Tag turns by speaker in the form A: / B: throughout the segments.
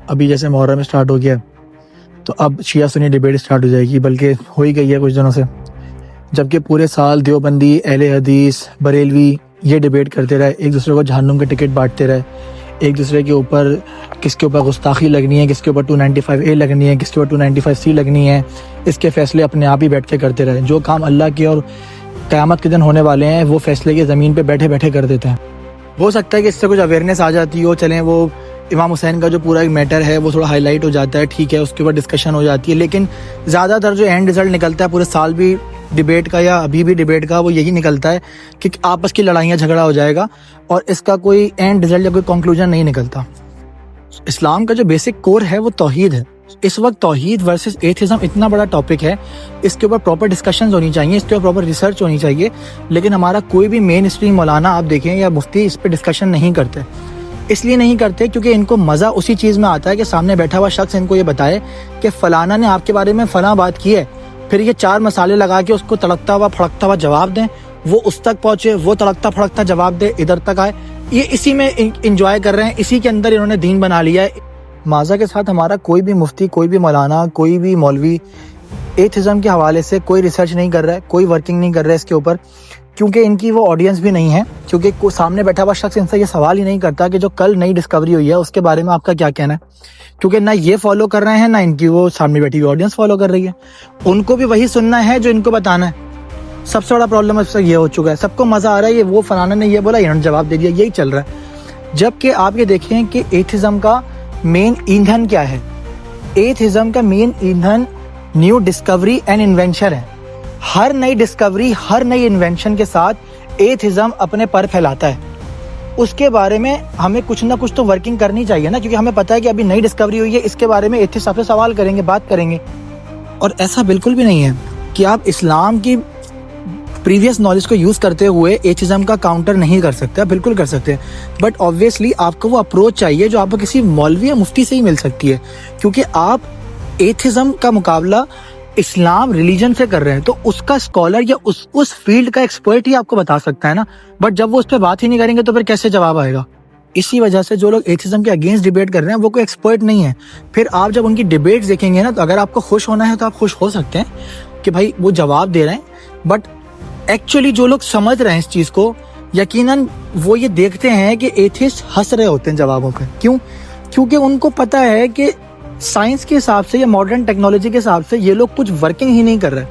A: ابھی جیسے محرم اسٹارٹ ہو گیا تو اب شیعہ سنی ڈیبیٹ اسٹارٹ ہو جائے گی، بلکہ ہو ہی گئی ہے کچھ دنوں سے، جبکہ پورے سال دیوبندی، اہل حدیث، بریلوی یہ ڈیبیٹ کرتے رہے، ایک دوسرے کو جہنم کے ٹکٹ بانٹتے رہے، ایک دوسرے کے اوپر کس کے اوپر گستاخی لگنی ہے، کس کے اوپر 295A لگنی ہے، کس کے اوپر 295C لگنی ہے، اس کے فیصلے اپنے آپ ہی بیٹھ کے کرتے رہے۔ جو کام اللہ کے اور قیامت کے دن ہونے والے ہیں وہ فیصلے کے زمین پہ بیٹھے بیٹھے کر دیتے ہیں۔ ہو سکتا ہے کہ اس سے کچھ اویئرنیس آ جاتی ہو، چلیں وہ امام حسین کا جو پورا ایک میٹر ہے وہ تھوڑا ہائی لائٹ ہو جاتا ہے، ٹھیک ہے، اس کے اوپر ڈسکشن ہو جاتی ہے، لیکن زیادہ تر جو اینڈ رزلٹ نکلتا ہے پورے سال بھی ڈیبیٹ کا یا ابھی بھی ڈیبیٹ کا، وہ یہی نکلتا ہے کہ آپس کی لڑائیاں جھگڑا ہو جائے گا اور اس کا کوئی اینڈ رزلٹ یا کوئی کنکلوژن نہیں نکلتا۔ اسلام کا جو بیسک کور ہے وہ توحید ہے۔ اس وقت توحید ورسز ایتھزم اتنا بڑا ٹاپک ہے، اس کے اوپر پراپر ڈسکشنز ہونی چاہیے، اس کے اوپر پراپر ریسرچ ہونی چاہیے، لیکن ہمارا کوئی بھی مین اسٹریم مولانا آپ دیکھیں یا مفتی اس پہ ڈسکشن نہیں کرتے۔ اس لیے نہیں کرتے کیونکہ ان کو مزہ اسی چیز میں آتا ہے کہ سامنے بیٹھا ہوا شخص ان کو یہ بتائے کہ فلانا نے آپ کے بارے میں فلاں بات کی ہے، پھر یہ 4 مسالے لگا کے اس کو تڑکتا ہوا پھڑکتا ہوا جواب دیں، وہ اس تک پہنچے، وہ تڑکتا پھڑکتا جواب دے، ادھر تک آئے، یہ اسی میں انجوائے کر رہے ہیں، اسی کے اندر انہوں نے دین بنا لیا ہے۔ معذہ کے ساتھ ہمارا کوئی بھی مفتی، کوئی بھی مولانا، کوئی بھی مولوی ایتھزم کے حوالے سے کوئی ریسرچ نہیں کر رہا ہے، کوئی ورکنگ نہیں کر رہا ہے اس کے اوپر، کیونکہ ان کی وہ آڈینس بھی نہیں ہے، کیونکہ کوئی سامنے بیٹھا ہوا شخص ان سے یہ سوال ہی نہیں کرتا کہ جو کل نئی ڈسکوری ہوئی ہے اس کے بارے میں آپ کا کیا کہنا ہے، کیونکہ نہ یہ فالو کر رہے ہیں نہ ان کی وہ سامنے بیٹھی ہوئی آڈینس فالو کر رہی ہے۔ ان کو بھی وہی سننا ہے جو ان کو بتانا ہے۔ سب سے بڑا پرابلم اب تک یہ ہو چکا ہے، سب کو مزہ آ رہا ہے، یہ وہ فلانا نے یہ بولا، انہوں نے جواب دے دیا، یہی چل رہا ہے۔ جبکہ آپ یہ دیکھیں کہ ایتھزم کا مین ایندھن کیا ہے؟ ایتھزم کا مین ایندھن نیو ڈسکوری اینڈ انوینشن ہے۔ ہر نئی ڈسکوری، ہر نئی انوینشن کے ساتھ ایتھزم اپنے پر پھیلاتا ہے۔ اس کے بارے میں ہمیں کچھ نہ کچھ تو ورکنگ کرنی چاہیے نا، کیونکہ ہمیں پتہ ہے کہ ابھی نئی ڈسکوری ہوئی ہے، اس کے بارے میں ایتھسٹ آپ سے سوال کریں گے، بات کریں گے۔ اور ایسا بالکل بھی نہیں ہے کہ آپ اسلام کی پریویس نالج کو یوز کرتے ہوئے ایتھزم کا کاؤنٹر نہیں کر سکتے، بالکل کر سکتے ہیں، بٹ آبویسلی آپ کو وہ اپروچ چاہیے جو آپ کو کسی مولوی یا مفتی سے ہی مل سکتی ہے، کیونکہ آپ ایتھزم کا مقابلہ اسلام ریلیجن سے کر رہے ہیں، تو اس کا اسکالر یا اس فیلڈ کا ایکسپرٹ ہی آپ کو بتا سکتا ہے نا، بٹ جب وہ اس پہ بات ہی نہیں کریں گے تو پھر کیسے جواب آئے گا؟ اسی وجہ سے جو لوگ ایتھزم کے اگینسٹ ڈیبیٹ کر رہے ہیں وہ کوئی ایکسپرٹ نہیں ہے۔ پھر آپ جب ان کی ڈیبیٹس دیکھیں گے نا، تو اگر آپ کو خوش ہونا ہے تو آپ خوش ہو سکتے ہیں کہ بھائی وہ جواب دے رہے ہیں، بٹ ایکچولی جو لوگ سمجھ رہے ہیں اس چیز کو، یقیناً وہ یہ دیکھتے ہیں کہ ایتھسٹ ہنس رہے ہوتے ہیں جوابوں پہ۔ کیوں؟ کیونکہ ان کو پتہ ہے کہ سائنس کے حساب سے یا ماڈرن ٹیکنالوجی کے حساب سے یہ لوگ کچھ ورکنگ ہی نہیں کر رہے،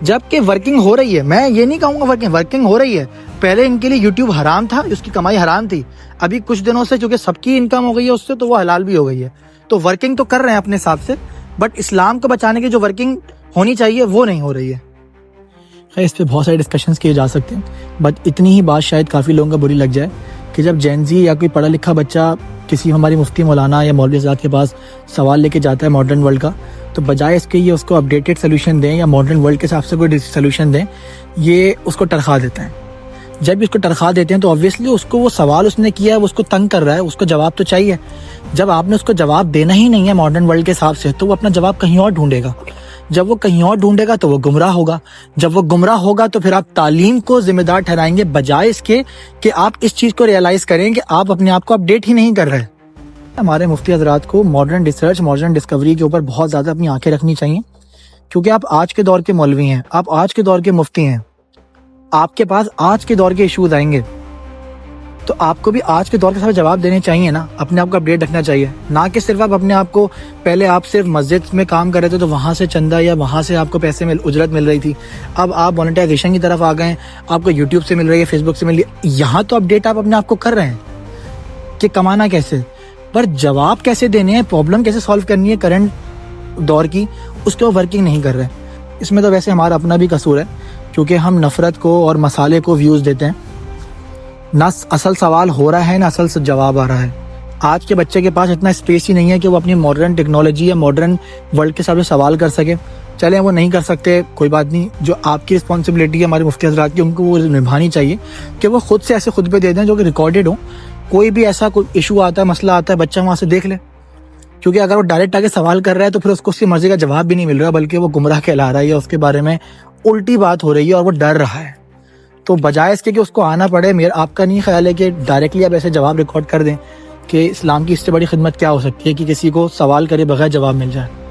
A: جبکہ ورکنگ ہو رہی ہے۔ میں یہ نہیں کہوں گا ورکنگ ہو رہی ہے۔ پہلے ان کے لیے یوٹیوب حرام تھا، اس کی کمائی حرام تھی، ابھی کچھ دنوں سے چونکہ سب کی انکم ہو گئی ہے اس سے، تو وہ حلال بھی ہو گئی ہے، تو ورکنگ تو کر رہے ہیں اپنے حساب سے، بٹ اسلام کو بچانے کی جو ورکنگ ہونی چاہیے وہ نہیں ہو رہی ہے۔ اس پہ بہت سارے ڈسکشنز کیے جا سکتے ہیں، بٹ اتنی ہی بات شاید کافی لوگوں کا بری لگ جائے کہ جب جینزی یا کوئی پڑھا لکھا بچہ کسی ہماری مفتی مولانا یا مولوی حضرات کے پاس سوال لے کے جاتا ہے ماڈرن ورلڈ کا، تو بجائے اس کے یہ اس کو اپڈیٹڈ سلوشن دیں یا ماڈرن ورلڈ کے حساب سے کوئی سلوشن دیں، یہ اس کو ٹرخا دیتے ہیں۔ جب اس کو ٹرخا دیتے ہیں تو آبویسلی اس کو وہ سوال اس نے کیا ہے وہ اس کو تنگ کر رہا ہے، اس کو جواب تو چاہیے۔ جب آپ نے اس کو جواب دینا ہی نہیں ہے ماڈرن ورلڈ کے حساب سے، تو وہ اپنا جواب کہیں اور ڈھونڈے گا۔ جب وہ کہیں اور ڈھونڈے گا تو وہ گمراہ ہوگا، جب وہ گمراہ ہوگا تو پھر آپ تعلیم کو ذمہ دار ٹھہرائیں گے، بجائے اس کے کہ آپ اس چیز کو ریئلائز کریں کہ آپ اپنے آپ کو اپڈیٹ ہی نہیں کر رہے۔ ہمارے مفتی حضرات کو ماڈرن ریسرچ، ماڈرن ڈسکوری کے اوپر بہت زیادہ اپنی آنکھیں رکھنی چاہیے، کیونکہ آپ آج کے دور کے مولوی ہیں، آپ آج کے دور کے مفتی ہیں، آپ کے پاس آج کے دور کے ایشوز آئیں گے، تو آپ کو بھی آج کے دور کے ساتھ جواب دینے چاہیے نا، اپنے آپ کو اپڈیٹ رکھنا چاہیے، نہ کہ صرف آپ اپنے آپ کو، پہلے آپ صرف مسجد میں کام کر رہے تھے تو وہاں سے چندہ یا وہاں سے آپ کو پیسے اجرت مل رہی تھی، اب آپ مونیٹائزیشن کی طرف آ گئے ہیں، آپ کو یوٹیوب سے مل رہی ہے، فیس بک سے مل رہی ہے، یہاں تو اپڈیٹ آپ اپنے آپ کو کر رہے ہیں کہ کمانا کیسے، پر جواب کیسے دینے ہیں، پرابلم کیسے سالو کرنی ہے کرنٹ دور کی، اس کے وہ ورکنگ نہیں کر رہے۔ اس میں تو ویسے ہمارا اپنا بھی قصور ہے، کیونکہ ہم نفرت کو اور مسالے کو ویوز دیتے ہیں، نہ اصل سوال ہو رہا ہے نہ اصل سے جواب آ رہا ہے۔ آج کے بچے کے پاس اتنا اسپیس ہی نہیں ہے کہ وہ اپنی ماڈرن ٹیکنالوجی یا ماڈرن ورلڈ کے ساتھ سوال کر سکے۔ چلیں وہ نہیں کر سکتے، کوئی بات نہیں، جو آپ کی رسپانسبلٹی ہے ہمارے مفتی حضرات کی، ان کو وہ نبھانی چاہیے کہ وہ خود سے ایسے خطبے دے دیں جو کہ ریکارڈڈ ہوں، کوئی بھی ایسا کوئی ایشو آتا ہے، مسئلہ آتا ہے، بچہ وہاں سے دیکھ لے، کیونکہ اگر وہ ڈائریکٹ آگے سوال کر رہا ہے تو پھر اس کو اس کی مرضی کا جواب بھی نہیں مل رہا، بلکہ وہ گمراہ کہلا رہا ہے یا اس کے بارے میں الٹی بات ہو رہی ہے اور وہ ڈر رہا ہے۔ تو بجائے اس کے کہ اس کو آنا پڑے، میرا آپ کا نہیں خیال ہے کہ ڈائریکٹلی آپ ایسے جواب ریکارڈ کر دیں، کہ اسلام کی اس سے بڑی خدمت کیا ہو سکتی ہے کہ کسی کو سوال کرے بغیر جواب مل جائے.